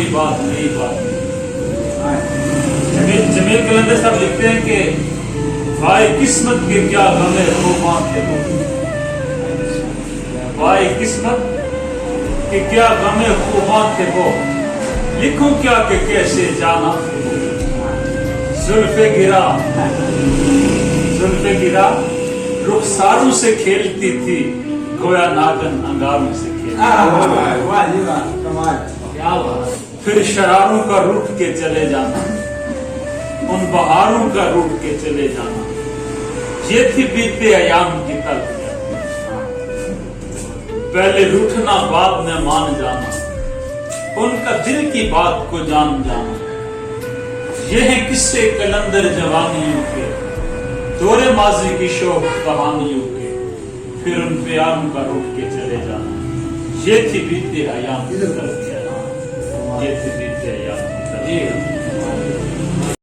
कोई बात नई बात जमील कलंदर साहब लिखते हैं कि भाई किस्मत के क्या गमे खूबान थे वो, भाई किस्मत के क्या गमे खूबान थे वो, लिखूं क्या कि कैसे जाना जुल्फे गिरा रुखसारों से खेलती थी, गोया नागन अंगारों से खेलती। क्या बात। फिर शरारों का रूठ के चले जाना, उन बहारों का रूठ के चले जाना, ये थी बीते अयाम की तलख। पहले रूठना बाद में मान जाना, उनका दिल की बात को जान जाना, ये है किस्से कलंदर जवानियों के, दौरे माजी की शोक कहानियों के, फिर उन प्यारों का रूठ के चले जाना, ये थी बीते अयाम की तलख। ये थी